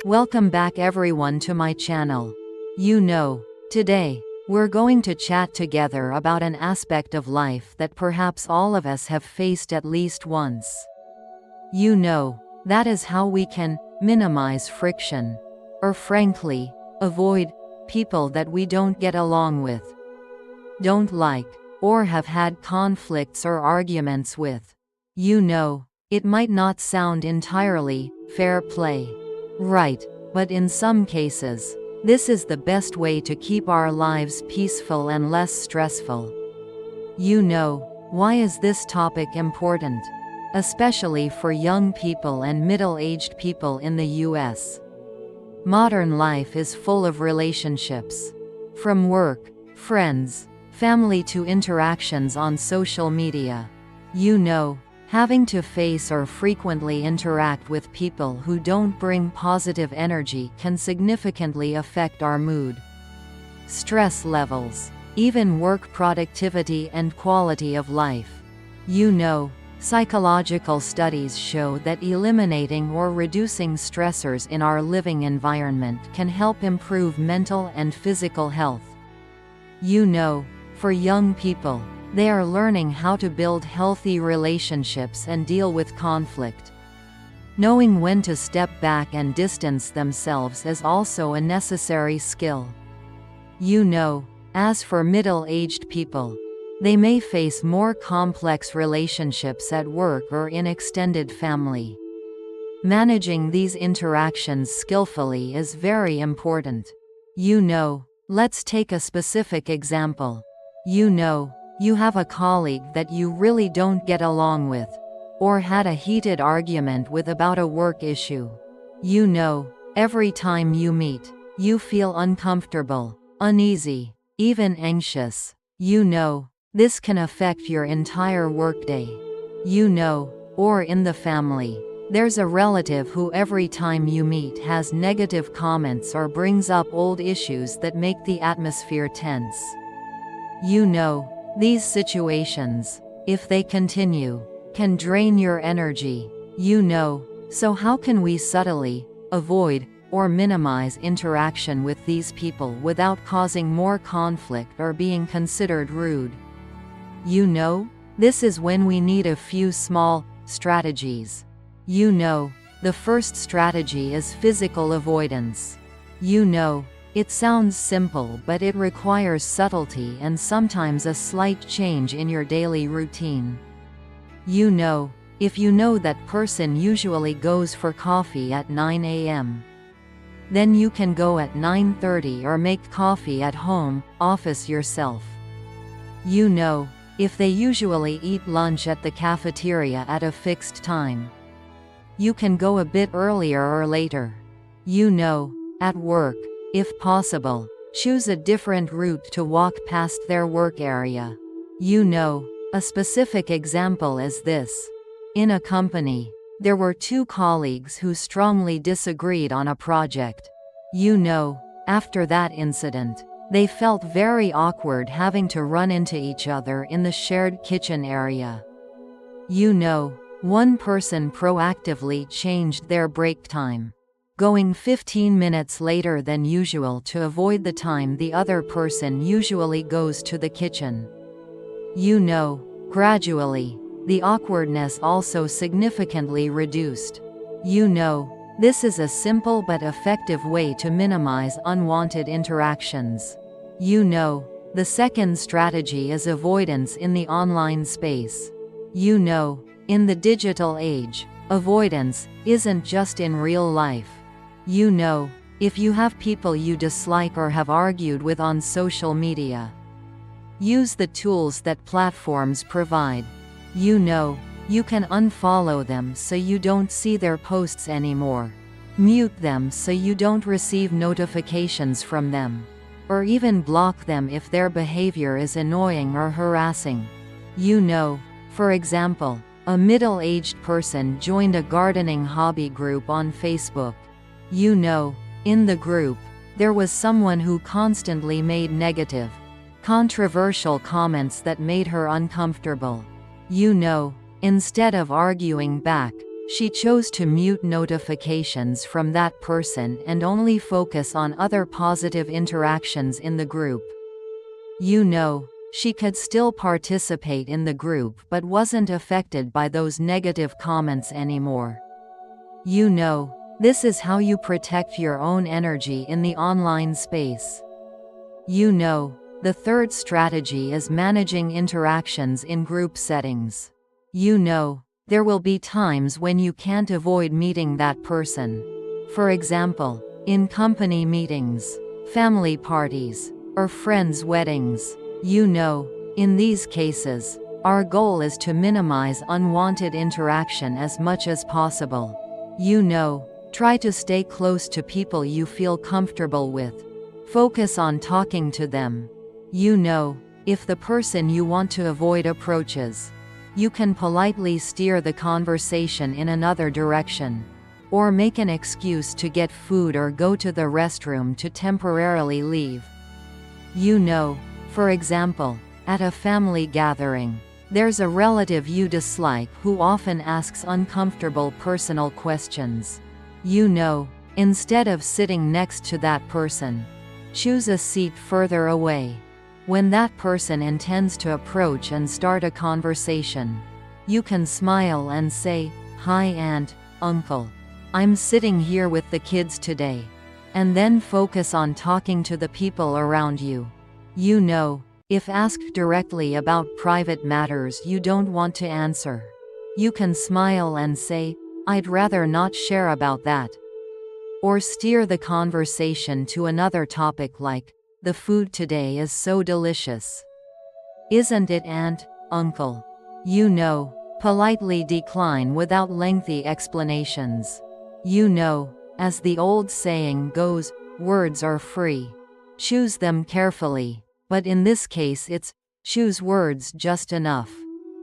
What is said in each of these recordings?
Welcome back everyone to my channel. Today, we're going to chat together about an aspect of life that perhaps all of us have faced at least once. That is how we can minimize friction. Or frankly, avoid people that we don't get along with, don't like, or have had conflicts or arguments with. It might not sound entirely fair play. Right, but in some cases, this is the best way to keep our lives peaceful and less stressful. Why is this topic important? Especially for young people and middle-aged people in the US. Modern life is full of relationships. From work, friends, family to interactions on social media. Having to face or frequently interact with people who don't bring positive energy can significantly affect our mood, stress levels, even work productivity and quality of life. Psychological studies show that eliminating or reducing stressors in our living environment can help improve mental and physical health. For young people, they are learning how to build healthy relationships and deal with conflict. Knowing when to step back and distance themselves is also a necessary skill. As for middle-aged people, they may face more complex relationships at work or in extended family. Managing these interactions skillfully is very important. Let's take a specific example. You have a colleague that you really don't get along with, or had a heated argument with about a work issue. Every time you meet, you feel uncomfortable, uneasy, even anxious. This can affect your entire workday. Or in the family, there's a relative who every time you meet has negative comments or brings up old issues that make the atmosphere tense. These situations, if they continue, can drain your energy. So how can we subtly avoid or minimize interaction with these people without causing more conflict or being considered rude? This is when we need a few small strategies. The first strategy is physical avoidance. It sounds simple, but it requires subtlety and sometimes a slight change in your daily routine. If you know that person usually goes for coffee at 9 a.m., then you can go at 9:30 or make coffee at home, office yourself. If they usually eat lunch at the cafeteria at a fixed time, you can go a bit earlier or later. At work, if possible, choose a different route to walk past their work area. A specific example is this. In a company, there were two colleagues who strongly disagreed on a project. After that incident, they felt very awkward having to run into each other in the shared kitchen area. One person proactively changed their break time, going 15 minutes later than usual to avoid the time the other person usually goes to the kitchen. Gradually, the awkwardness also significantly reduced. This is a simple but effective way to minimize unwanted interactions. The second strategy is avoidance in the online space. In the digital age, avoidance isn't just in real life. If you have people you dislike or have argued with on social media, use the tools that platforms provide. You can unfollow them so you don't see their posts anymore, mute them so you don't receive notifications from them, or even block them if their behavior is annoying or harassing. For example, a middle-aged person joined a gardening hobby group on Facebook. In the group, there was someone who constantly made negative, controversial comments that made her uncomfortable. Instead of arguing back, She chose to mute notifications from that person and only focus on other positive interactions in the group. You know, she could still participate in the group but wasn't affected by those negative comments anymore. You know, this is how you protect your own energy in the online space. You know, the third strategy is managing interactions in group settings. You know, there will be times when you can't avoid meeting that person. For example, in company meetings, family parties, or friends' weddings. You know, in these cases, our goal is to minimize unwanted interaction as much as possible. You know, try to stay close to people you feel comfortable with. Focus on talking to them. You know, if the person you want to avoid approaches, you can politely steer the conversation in another direction, or make an excuse to get food or go to the restroom to temporarily leave. You know, for example, at a family gathering, there's a relative you dislike who often asks uncomfortable personal questions. You know, instead of sitting next to that person, choose a seat further away. When that person intends to approach and start a conversation, you can smile and say, "Hi aunt, uncle. I'm sitting here with the kids today." And then focus on talking to the people around you. You know, if asked directly about private matters you don't want to answer, you can smile and say, "I'd rather not share about that." Or steer the conversation to another topic like, "The food today is so delicious. Isn't it, aunt, uncle?" You know, politely decline without lengthy explanations. You know, as the old saying goes, words are free. Choose them carefully, but in this case it's, choose words just enough.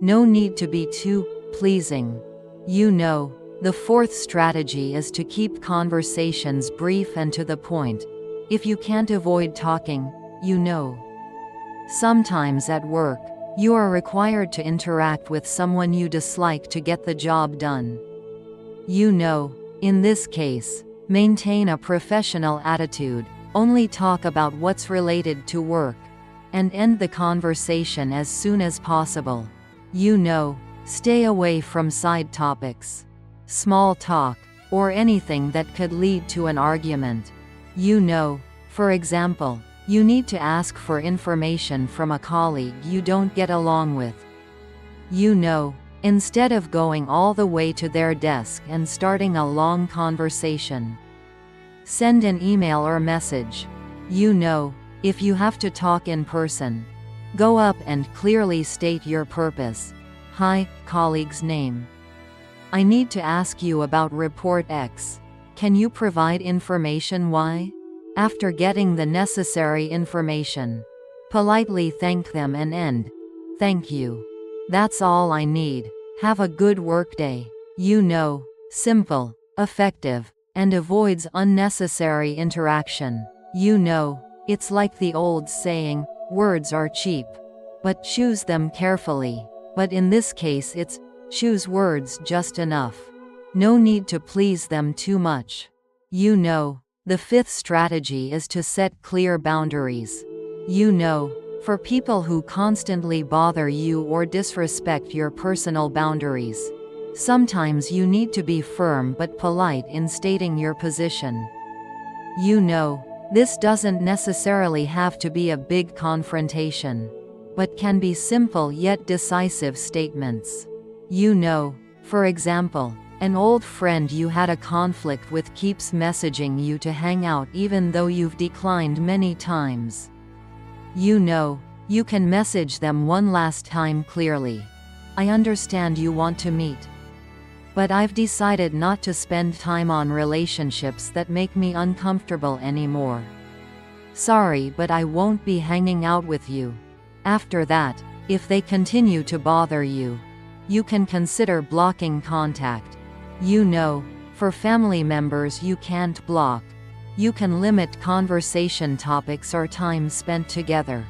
No need to be too pleasing. You know, the fourth strategy is to keep conversations brief and to the point. If you can't avoid talking, you know. Sometimes at work, you are required to interact with someone you dislike to get the job done. You know, in this case, maintain a professional attitude, only talk about what's related to work, and end the conversation as soon as possible. You know, stay away from side topics, small talk, or anything that could lead to an argument. You know, for example, you need to ask for information from a colleague you don't get along with. You know, instead of going all the way to their desk and starting a long conversation, send an email or message. You know, if you have to talk in person, go up and clearly state your purpose. "Hi, colleague's name. I need to ask you about report X. Can you provide information Y?" After getting the necessary information, politely thank them and end, "Thank you. That's all I need. Have a good workday." You know, simple, effective, and avoids unnecessary interaction. You know, it's like the old saying, words are cheap, but choose them carefully. But in this case it's, choose words just enough. No need to please them too much. You know, the fifth strategy is to set clear boundaries. You know, for people who constantly bother you or disrespect your personal boundaries, sometimes you need to be firm but polite in stating your position. You know, this doesn't necessarily have to be a big confrontation, but can be simple yet decisive statements. You know, for example, an old friend you had a conflict with keeps messaging you to hang out even though you've declined many times. You know, you can message them one last time clearly. "I understand you want to meet, but I've decided not to spend time on relationships that make me uncomfortable anymore. Sorry, but I won't be hanging out with you." After that, if they continue to bother you, you can consider blocking contact. You know, for family members you can't block, you can limit conversation topics or time spent together.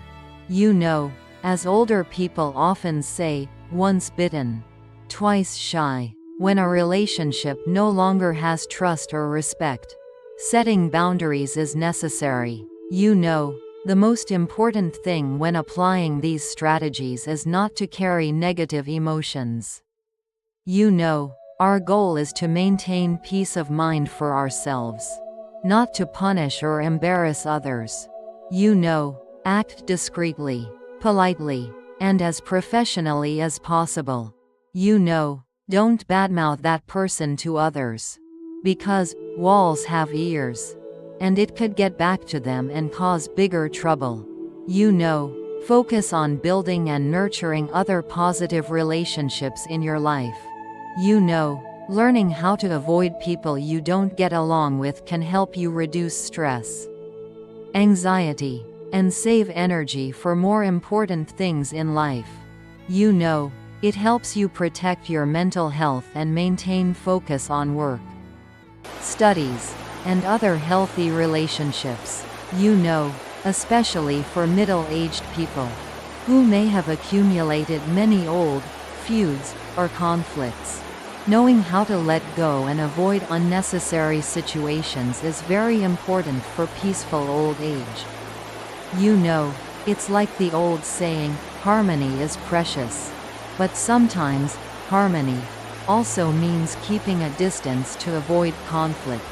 You know, as older people often say, once bitten, twice shy. when a relationship no longer has trust or respect. Setting boundaries is necessary. You know, the most important thing when applying these strategies is not to carry negative emotions. You know, our goal is to maintain peace of mind for ourselves, not to punish or embarrass others. You know, act discreetly, politely, and as professionally as possible. You know, don't badmouth that person to others. Because walls have ears, and it could get back to them and cause bigger trouble. You know, focus on building and nurturing other positive relationships in your life. You know, learning how to avoid people you don't get along with can help you reduce stress, anxiety, and save energy for more important things in life. You know, it helps you protect your mental health and maintain focus on work, studies, and other healthy relationships. You know, especially for middle-aged people who may have accumulated many old feuds or conflicts. Knowing how to let go and avoid unnecessary situations is very important for peaceful old age. You know, it's like the old saying, harmony is precious. But sometimes, harmony also means keeping a distance to avoid conflict.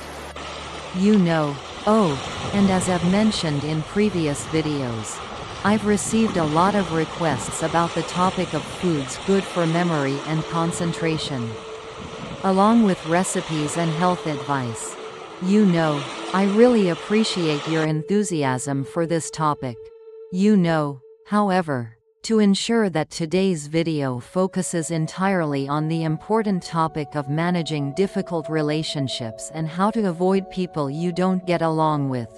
You know, oh, and as I've mentioned in previous videos, I've received a lot of requests about the topic of foods good for memory and concentration, along with recipes and health advice. You know, I really appreciate your enthusiasm for this topic. You know, however, to ensure that today's video focuses entirely on the important topic of managing difficult relationships and how to avoid people you don't get along with,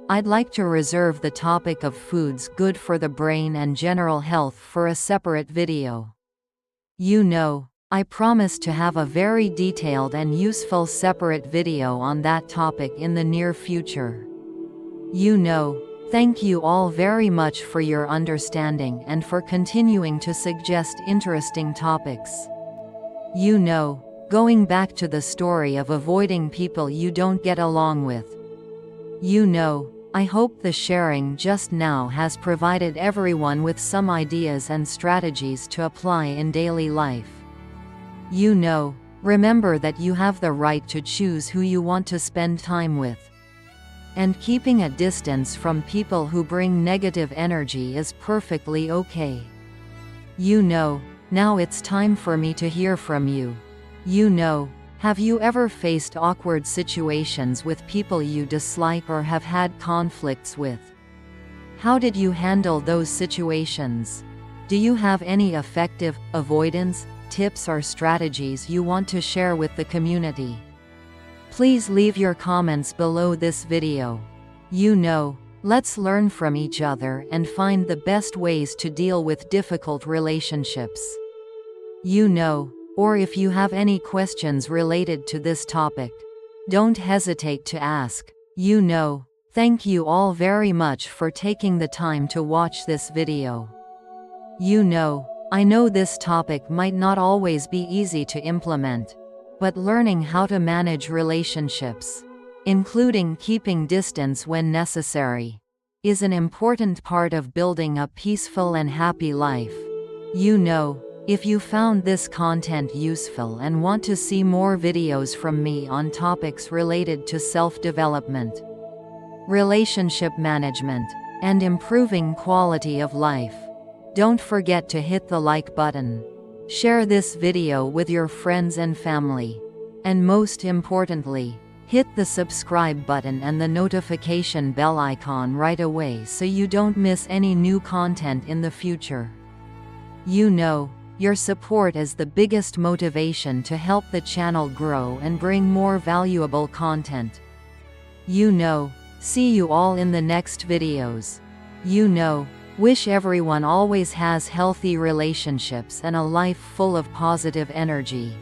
I'd like to reserve the topic of foods good for the brain and general health for a separate video. You know, I promise to have a very detailed and useful separate video on that topic in the near future. You know, thank you all very much for your understanding and for continuing to suggest interesting topics. You know, going back to the story of avoiding people you don't get along with. You know, I hope the sharing just now has provided everyone with some ideas and strategies to apply in daily life. You know, remember that you have the right to choose who you want to spend time with. And keeping a distance from people who bring negative energy is perfectly okay. You know, now it's time for me to hear from you. You know, have you ever faced awkward situations with people you dislike or have had conflicts with? How did you handle those situations? Do you have any effective avoidance tips or strategies you want to share with the community? Please leave your comments below this video. You know, let's learn from each other and find the best ways to deal with difficult relationships. You know, or if you have any questions related to this topic, don't hesitate to ask. You know, thank you all very much for taking the time to watch this video. You know, I know this topic might not always be easy to implement, but learning how to manage relationships, including keeping distance when necessary, is an important part of building a peaceful and happy life. You know, if you found this content useful and want to see more videos from me on topics related to self-development, relationship management, and improving quality of life, don't forget to hit the like button. Share this video with your friends and family. And most importantly, hit the subscribe button and the notification bell icon right away so you don't miss any new content in the future. You know, your support is the biggest motivation to help the channel grow and bring more valuable content. You know, see you all in the next videos. You know, wish everyone always has healthy relationships and a life full of positive energy.